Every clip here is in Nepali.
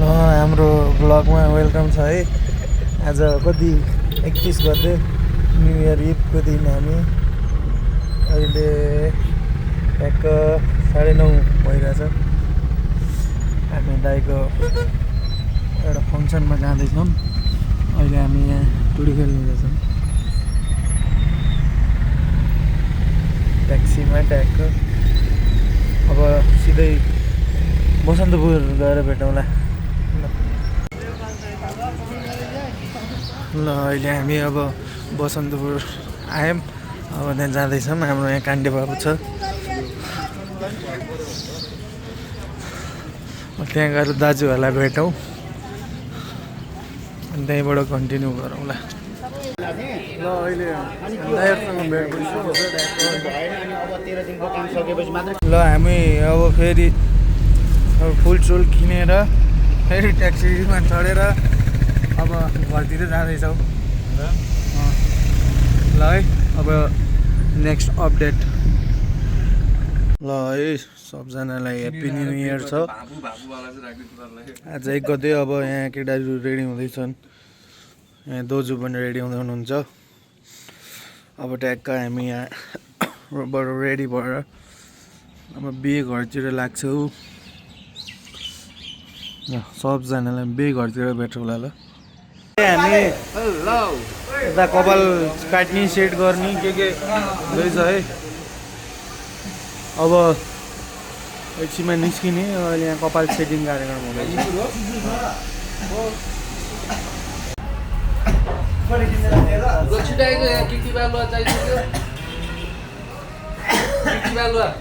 हाम्रो ब्लगमा वेलकम छ है। आज कति 31 गते न्यु इयर इभको दिन हामी अहिले ट्याक्क 9:30 भइरहेछ। हामी दाइको एउटा फङ्सनमा जाँदैछौँ। अहिले हामी यहाँ टुडी खेल्नु जान्छौँ ट्याक्सीमा ट्याक्क। अब सिधै बसन्तपुर गएर भेटौँला। ल अहिले हामी अब बसन्तपुर आयौँ। अब त्यहाँ जाँदैछौँ। हाम्रो यहाँ काण्डे बाबु छ। त्यहाँ गएर दाजुहरूलाई भेटौँ अनि त्यहीँबाट कन्टिन्यू गरौँला। ल अहिले दाइहरूसँग भेट भइसक्यो। ल हामी अब फेरि फुलसुल किनेर फेरि ट्याक्सीमा चढेर अब घरतिर जाँदैछौँ। ल है अब नेक्स्ट अपडेट। ल है सबजनालाई ह्याप्पी न्यु इयर छ। आज 1 गते। अब यहाँ केटाहरू रेडी हुँदैछन्। यहाँ दोजु पनि रेडी हुँदै हुनुहुन्छ। अब ट्याक्क हामी यहाँबाट रेडी भएर अब बिहे घरतिर लाग्छौँ। सबजनालाई बिहे घरतिर भेटौँला। ल हामी यता कपाल काट्ने सेट गर्ने के हुँदैछ है। अब एकछिनमा निस्किने। अहिले यहाँ कपाल सेटिङ कार्यक्रम हुँदैछ।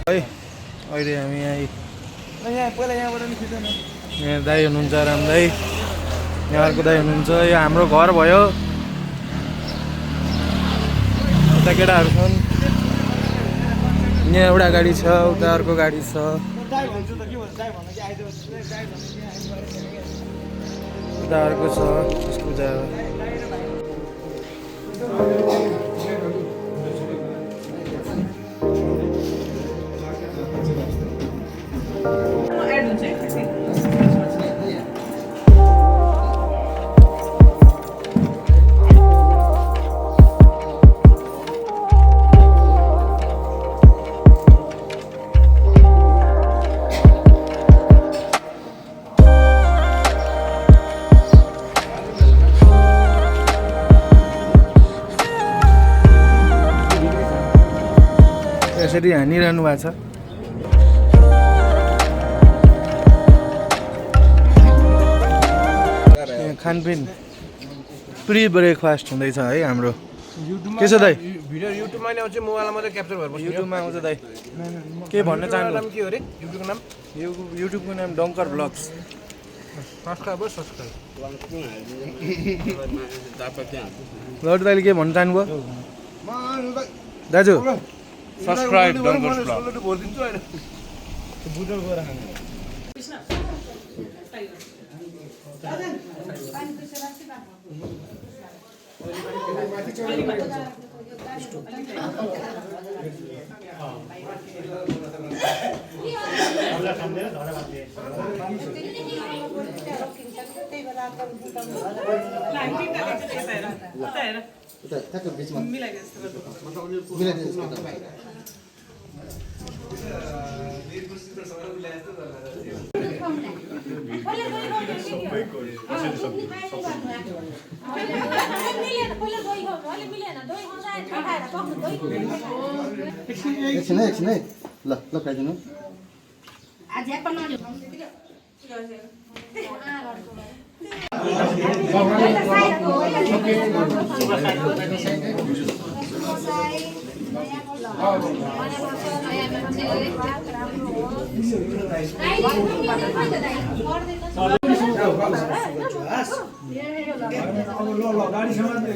है अहिले हामी यहाँ दाइ हुनुहुन्छ राम दाइ, यहाँ अर्को दाइ हुनुहुन्छ। यो हाम्रो घर भयो। उता केटाहरू छन्। यहाँ एउटा गाडी छ, उता अर्को गाडी छ। उता अर्को छ त्यसको जा। यसरी हानिरहनु भएको छ। खानपिन प्री ब्रेकफास्ट हुँदैछ है हाम्रो। के छ दाइ? भिडियो युट्युबमा नै आउँछ, मोबाइलमा मात्रै क्याप्चर भएर बस्छ। युट्युबमा आउँछ दाइ। के भन्न चाहनु? नाम के हो रे युट्युबको नाम? युट्युबको नाम डङ्कर ब्लग्स। सब्सक्राइब। लडु दाइले के भन्न चाहनुभयो दाजु? सब्सक्राइब डङ्कर ब्लग। एकछिन है ल खाइदिनु।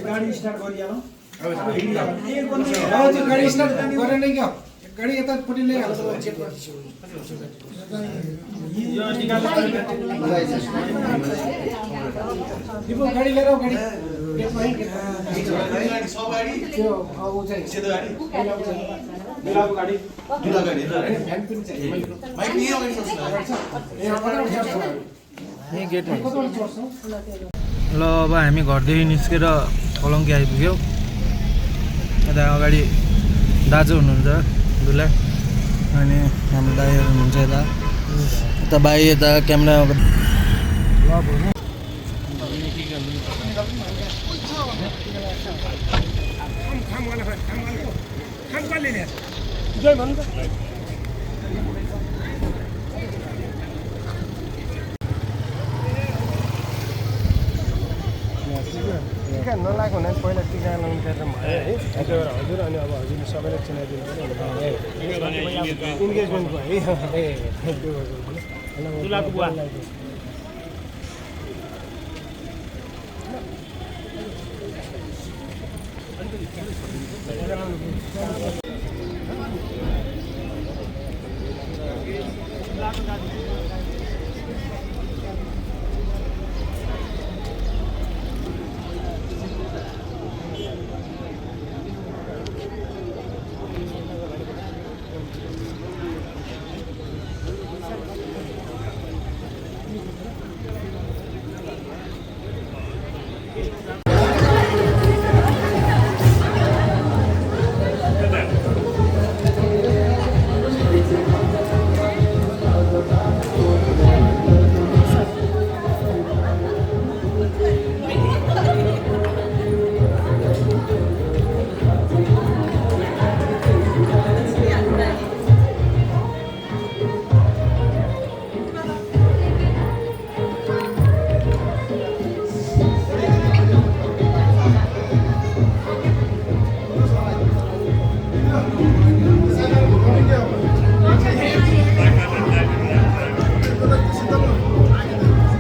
गाडी स्टार्ट गरिहालौँ। गाडी स्टार्ट गरेन क्या? गाडी यतापट्टि ल्याइहाल्छ। गाडी लिएर गाडी यही गेटमा ल अब हामी घरदेखि निस्केर कलङ्की आइपुग्यौँ यता अगाडि दाजु हुनुहुन्छ दुला अनि हाम्रो दाइहरू हुनुहुन्छ यता भाइ यता क्यामेरा टिका नलाएको हुनाले पहिला टिका लाउनु पर्ने भयो है हजुर अनि अब हजुरले सबैलाई चिनाइदिनु पर्यो इन्गेजमेन्ट भयो है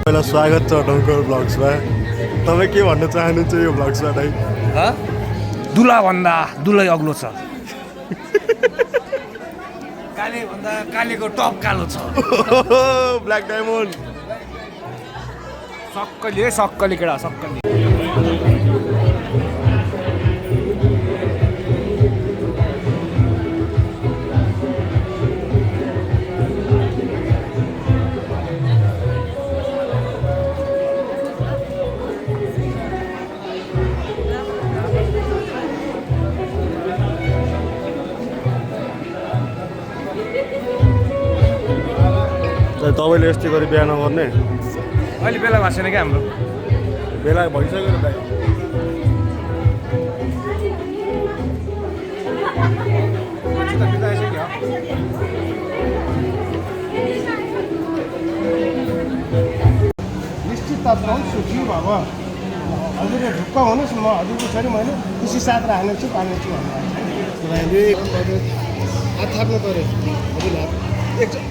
पहिला स्वागत छ डङ्कर ब्लग्समा तपाईँ के भन्न चाहनुहुन्छ यो ब्लग्समा दाइ दुलाभन्दा दुलै अग्लो छ कालेभन्दा कालेको टप कालो छ ब्ल्याक डायमन्ड सक्कली केटा सक्कली तपाईँले यस्तै गरी बिहा नगर्ने अहिले बेला भएको छैन क्या हाम्रो बेला भइसक्यो दाइ निश्चित तर्फ सुखी भयो हजुरले ढुक्क हुनुहोस् म हजुरको छोरी मैले खुसी साथ राख्नेछु पाल्नेछु भनेर हात थाप्नु पऱ्यो हजुरले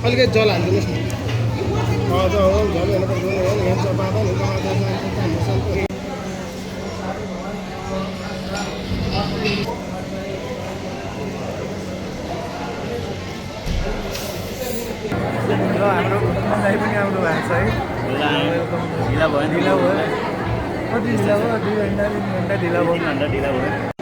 अलिकति जल हालिदिनुहोस् न झन् यहाँ बाबा र हाम्रो दाइ पनि आउनु भएको छ है ढिला भयो कति ढिला भयो 2 घन्टा 3 घन्टा ढिला भयो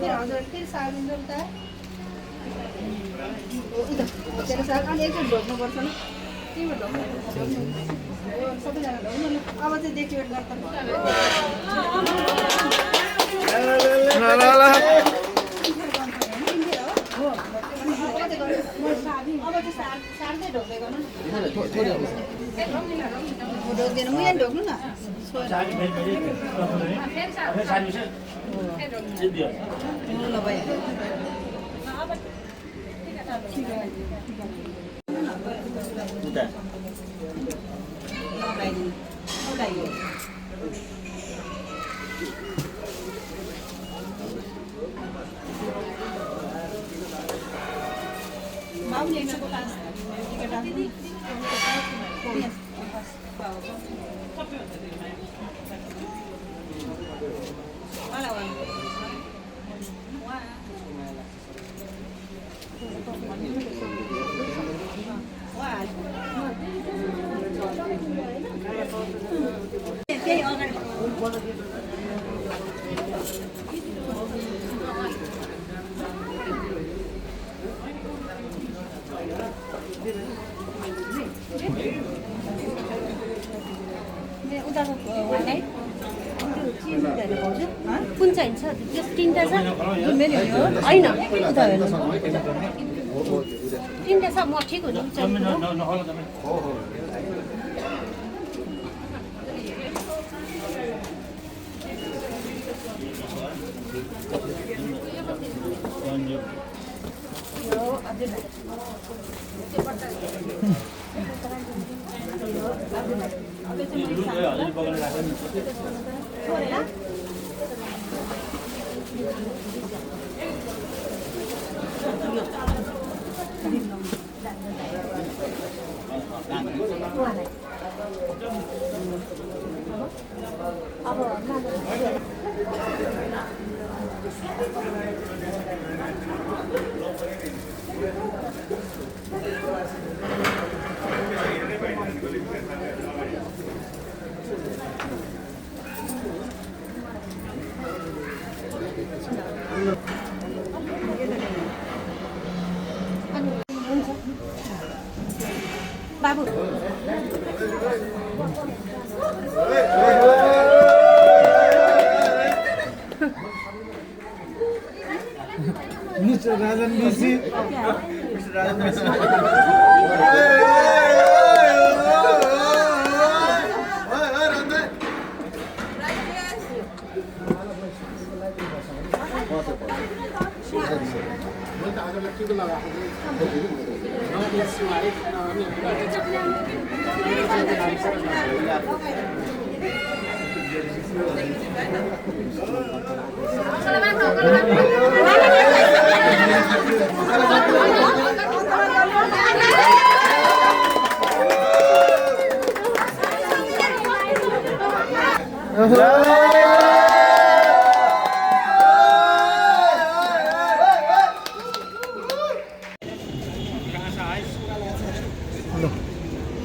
हजुर फेरि साग दिन्छ नि त तेरो साग अनि एकचोटि ढोक्नुपर्छ नि तिम्रो ढोक्नु सबैजना ढोक्नु ल अब चाहिँ डेकोरेट गर्छ अब चाहिँ सार्दै ढोक्दै गर्नु ढोक्दैन म यहाँ ढोक्नु न ल भइहाल्यो कुन चाहिन्छ त्यो तिनवटा छ होइन उता हेर्नु तिनवटा छ म ठिक हुनु बाबु Mr. Rajan Misi.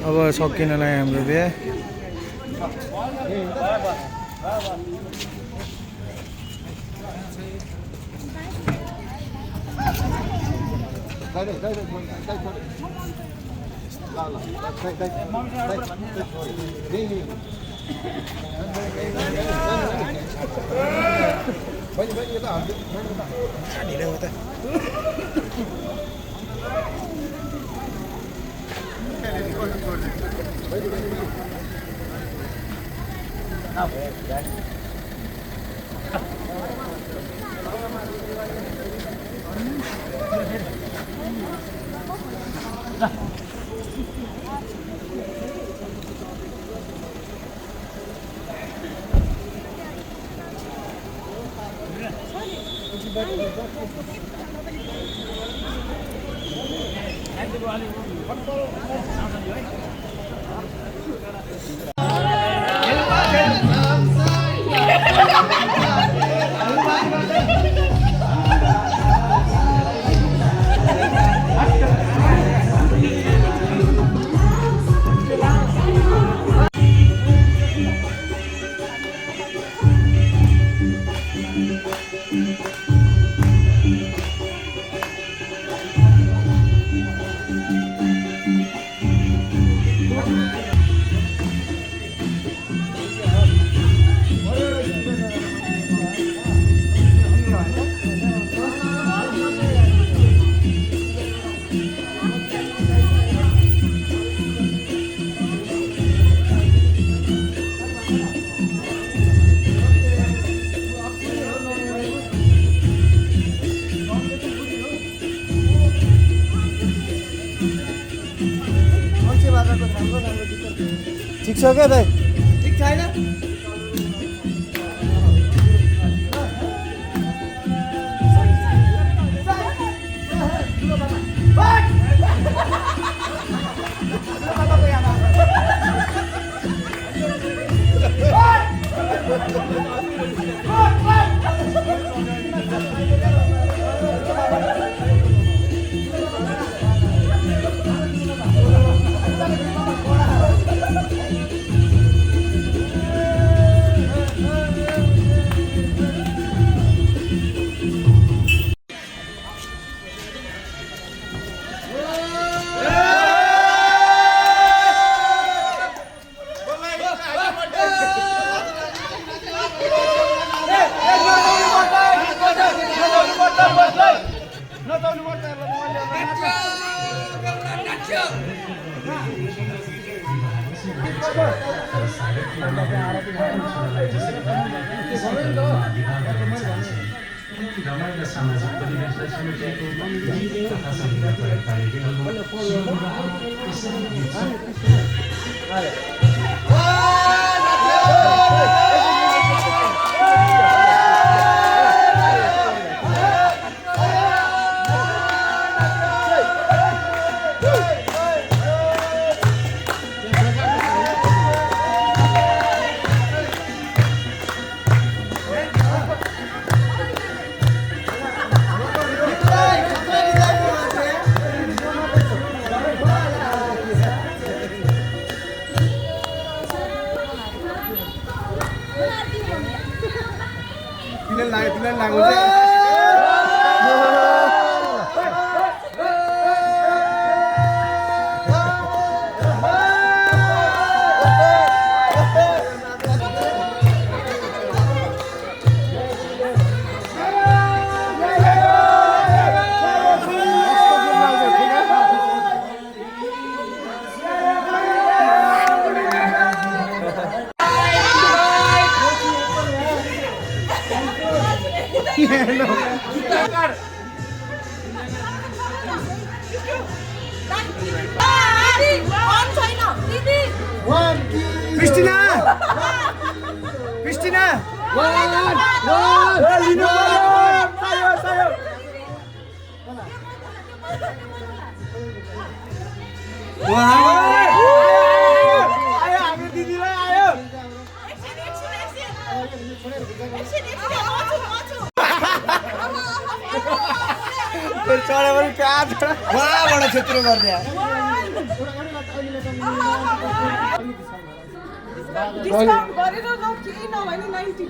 अब सकिन लाग्यो हाम्रो बिहा ठिक छ क्या दाइ ठिक छैन रमाइलो सामाजिक परिवेशलाई समेटेको गीत तथा सङ्गीत प्रयोगकारी डिस्काउन्ट गरेर ल केही नभए नि 90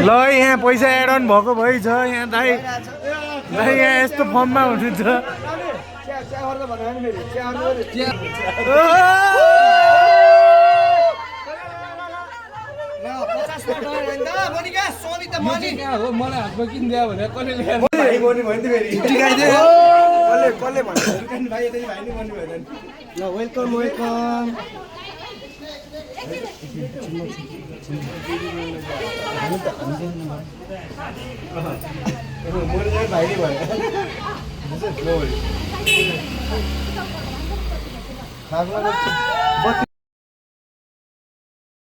ल यहाँ पैसा एड अन भएको भइ छ यहाँ दाइ दाइ यहाँ यस्तो फर्ममा हुनुहुन्छ मलाई हातमा किनिदियो भने कसले ल्याएर ल वेलकम वेलकम भाइ